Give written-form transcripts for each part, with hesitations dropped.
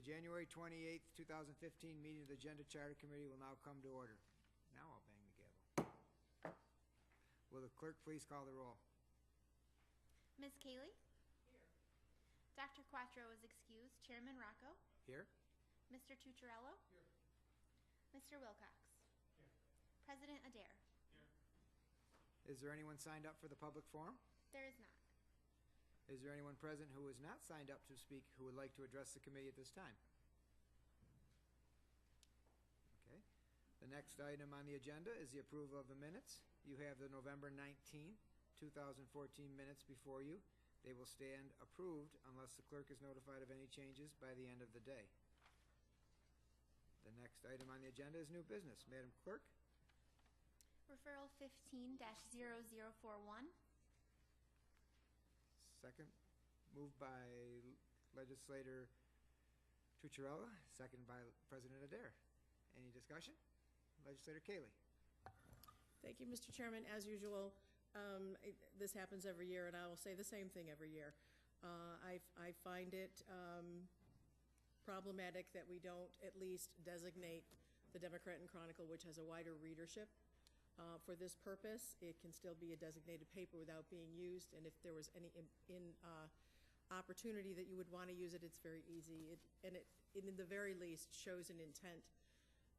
January 28th, 2015 meeting of the Agenda Charter Committee will now come to order. Now I'll bang the gavel. Will the clerk please call the roll? Ms. Cayley? Here. Dr. Quattro is excused. Chairman Rocco? Here. Mr. Tucciarello? Here. Mr. Wilcox? Here. President Adair? Here. Is there anyone signed up for the public forum? There is not. Is there anyone present who is not signed up to speak who would like to address the committee at this time? Okay. The next item on the agenda is the approval of the minutes. You have the November 19th, 2014 minutes before you. They will stand approved unless the clerk is notified of any changes by the end of the day. The next item on the agenda is new business. Madam Clerk? Referral 15-0041. Second, moved by Legislator Tucciarello, second by President Adair. Any discussion? Legislator Cayley. Thank you, Mr. Chairman. As usual, this happens every year, and I will say the same thing every year. I find it problematic that we don't at least designate the Democrat and Chronicle, which has a wider readership. For this purpose, it can still be a designated paper without being used, and if there was any opportunity that you would want to use it, it's very easy. It in the very least shows an intent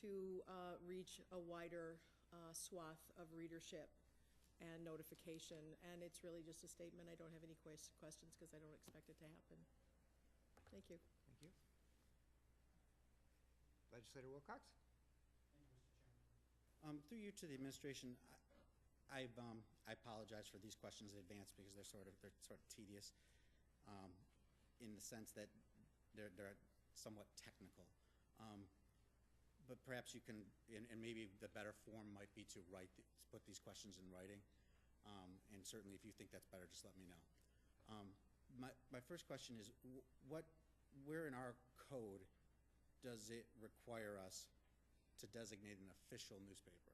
to reach a wider swath of readership and notification, and it's really just a statement. I don't have any questions because I don't expect it to happen. Thank you. Thank you. Legislator Wilcox. Through you to the administration, I apologize for these questions in advance because they're sort of tedious, in the sense that they're somewhat technical. But perhaps you can, and maybe the better form might be to put these questions in writing. And certainly, if you think that's better, just let me know. My first question is, where in our code does it require us to designate an official newspaper?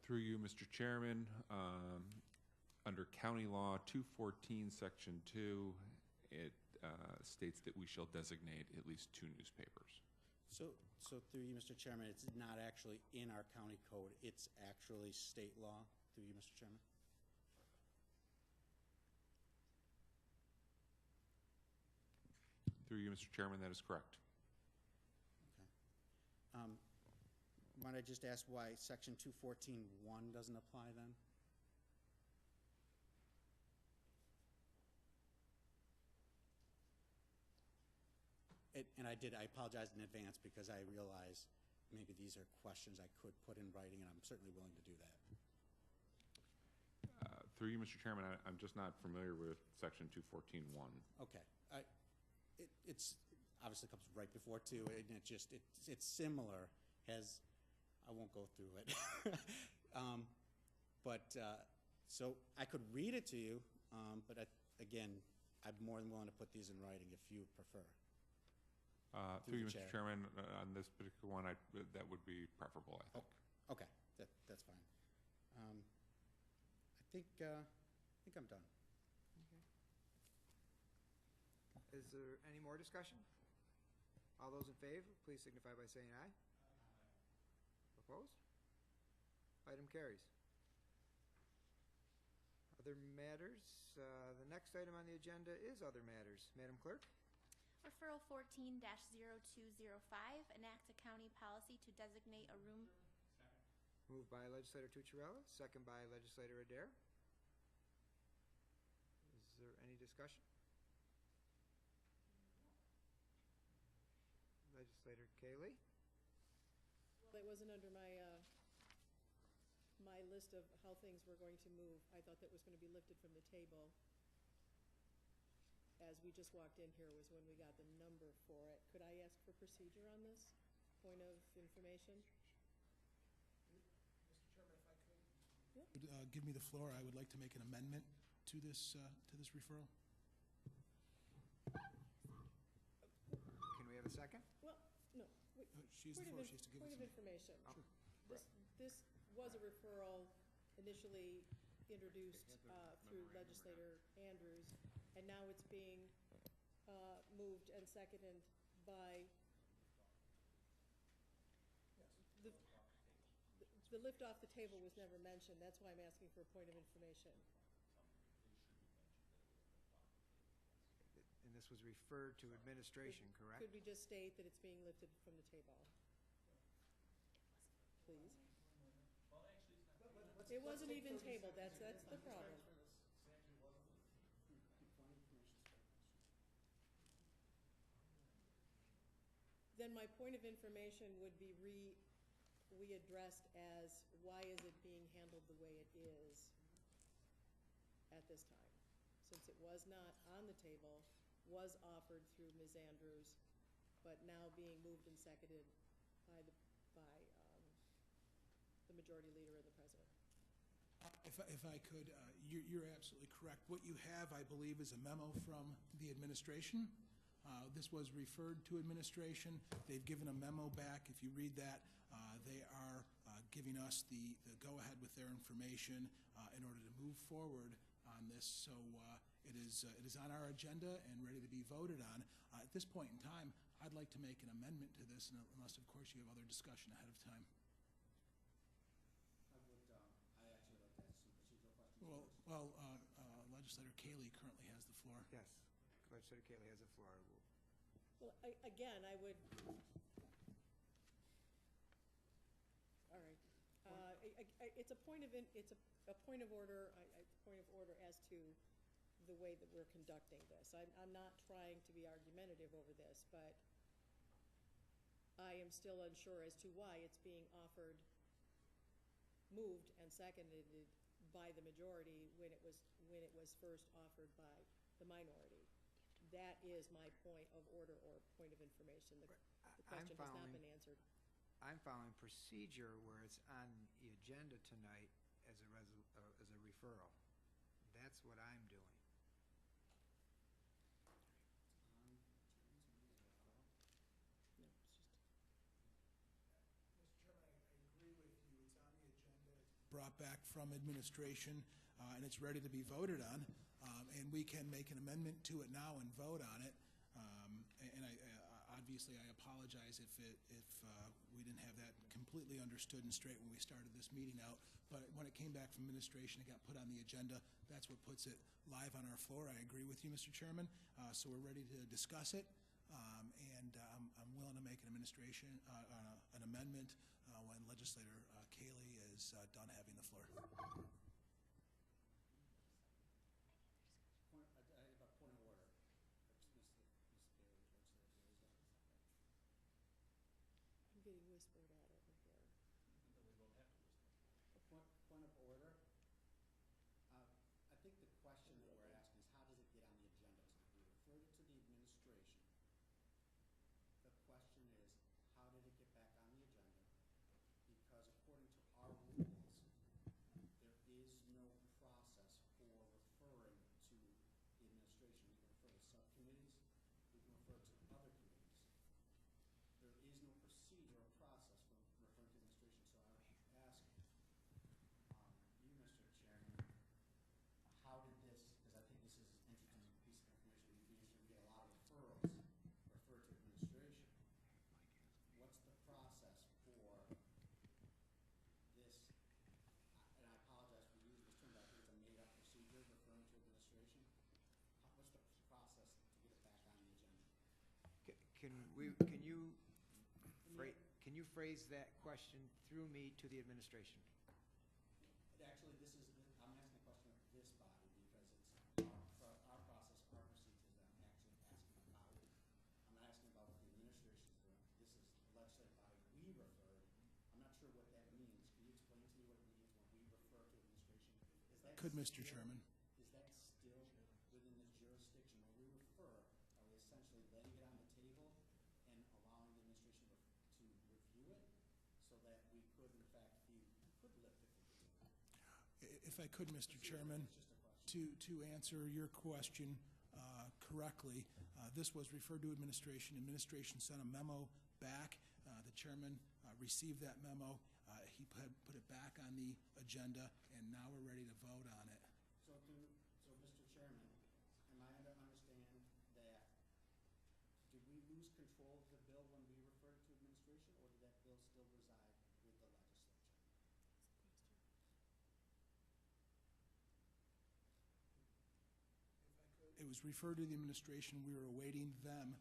Through you, Mr. Chairman, under County Law 214, Section 2, it states that we shall designate at least 2 newspapers. So through you, Mr. Chairman, it's not actually in our county code. It's actually state law. Through you, Mr. Chairman. Through you, Mr. Chairman, that is correct. Okay. Might I just ask why Section 214.1 doesn't apply then? And I apologize in advance because I realize maybe these are questions I could put in writing, and I'm certainly willing to do that. Through you, Mr. Chairman, I'm just not familiar with Section 214.1. Okay. It's obviously comes right before 2, and it's similar. I won't go through it. So I could read it to you, but again, I'm more than willing to put these in writing if you prefer. Through you, Mr. Chairman, on this particular one, that would be preferable, I think. Okay, that's fine. I think I'm done. Okay. Is there any more discussion? All those in favor, please signify by saying aye. Opposed? Item carries. Other matters. The next item on the agenda is other matters. Madam Clerk? Referral 14-0205, enact a county policy to designate a room. Second. Moved by Legislator Tucciarello, second by Legislator Adair. Is there any discussion? Legislator Cayley? Well, that wasn't under my my list of how things were going to move. I thought that was going to be lifted from the table. As we just walked in here was when we got the number for it. Could I ask for procedure on this? Point of information? Mr. Chairman, if I could. Yeah. Give me the floor. I would like to make an amendment to this referral. Can we have a second? Well, She has the floor. She has to give us Point of some. information. Oh, This was a referral initially introduced through Legislator Andrews, and now it's being moved and seconded by the lift off the table was never mentioned. That's why I'm asking for a point of information. And this was referred to administration, correct? Could we just state that it's being lifted from the table? Please. It wasn't even tabled. That's the problem. Then my point of information would be readdressed as, why is it being handled the way it is at this time? Since it was not on the table, was offered through Ms. Andrews, but now being moved and seconded by the majority leader and the president. If I could, you're absolutely correct. What you have, I believe, is a memo from the administration. This was referred to administration. They've given a memo back. If you read that, they are giving us the go-ahead with their information in order to move forward on this. So it is on our agenda and ready to be voted on. At this point in time, I'd like to make an amendment to this, unless, of course, you have other discussion ahead of time. Well, Legislator Cayley currently has the floor. Yes. Legislator Cayley has the floor. Well, again, I would. All right. It's a point of order. Point of order as to the way that we're conducting this. I'm not trying to be argumentative over this, but I am still unsure as to why it's being offered, moved, and seconded by the majority when it was first offered by the minority. That is my point of order or point of information. The question has not been answered. I'm following procedure where it's on the agenda tonight as a referral. That's what I'm doing. No, it's just. Mr. Chairman, I agree with you. It's on the agenda. It's brought back from administration, and it's ready to be voted on. And we can make an amendment to it now and vote on it. And obviously, I apologize if we didn't have that completely understood and straight when we started this meeting out. But when it came back from administration, it got put on the agenda. That's what puts it live on our floor. I agree with you, Mr. Chairman. So we're ready to discuss it. And I'm willing to make an amendment when Legislator Cayley is done having the floor. I'm getting whispered at over here. Point of order. I think the question that we're asking is, how does it get on the agenda tonight? We referred it to the administration. The question is, how did it get back on the agenda? Because according to our rules, there is no process for referring to the administration. We can refer to subcommittees. We can refer to other committees. There is no procedure or process for referring to administration. So I would ask you, Mr. Chairman, how did this, because I think this is an interesting piece of information, we usually get a lot of referrals referred to administration. What's the process for this? And I apologize for using this term, but I think it's a made-up procedure referring to administration. What's the process to get it back on the agenda? Can you phrase that question through me to the administration? Actually, I'm asking a question of this body because it's our process, our procedures that I'm actually asking about. I'm not asking about what the administration is doing. This is the legislative body we referred. I'm not sure what that means. Can you explain to me what it means when we refer to administration? Could, Mr. Chairman. Is that still within the jurisdiction where we refer? Are we essentially letting it on the table and allowing the administration to review it so that we could, in fact, could lift it? If I could, Mr. Chairman, to answer your question correctly, this was referred to administration. Administration sent a memo back. The chairman received that memo. He put it back on the agenda, and now we're ready to vote on it. So, Mr. Chairman, am I to understand that, did we lose control of the bill when we referred it to administration, or did that bill still reside with the legislature? It was referred to the administration. We were awaiting them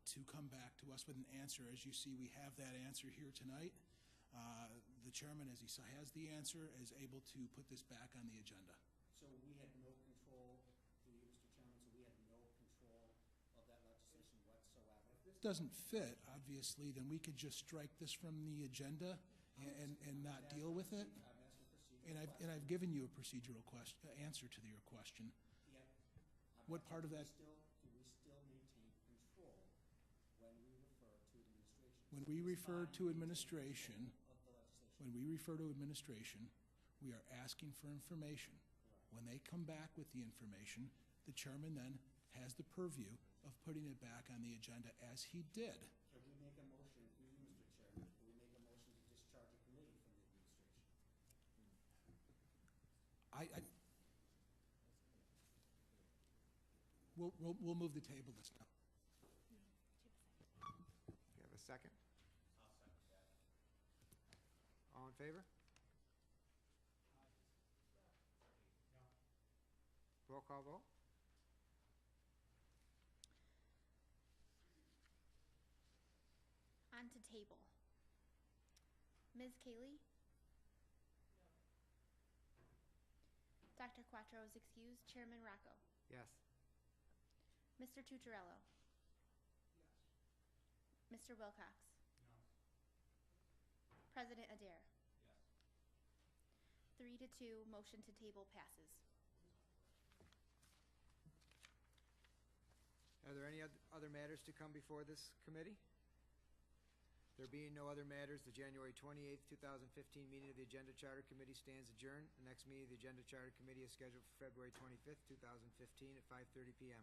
to come back to us with an answer. As you see, we have that answer here tonight. The chairman, as he has the answer, is able to put this back on the agenda. So we had no control, through you, Mr. Chairman, so we had no control of that legislation whatsoever? If this doesn't fit, obviously, then we could just strike this from the agenda and not deal with it. And I've given you a procedural answer to your question. Yep. What part of that? Do we still maintain control when we refer to administration? When we refer to administration, Of the legislation? when we refer to administration, we are asking for information. When they come back with the information, the chairman then has the purview of putting it back on the agenda as he did. Can we make a motion, through you, Mr. Chairman, can we make a motion to discharge a committee from the administration? We'll move the table this time. You have a second? I'll second that. All in favor? Roll call vote? On to table. Ms. Cayley? Dr. Quattro is excused. Chairman Rocco? Yes. Mr. Tucciarello? Mr. Wilcox? President Adair? 3 to 2, motion to table passes. Are there any other matters to come before this committee? There being no other matters, the January 28th, 2015 meeting of the Agenda Charter Committee stands adjourned. The next meeting of the Agenda Charter Committee is scheduled for February 25th, 2015 at 5:30 p.m.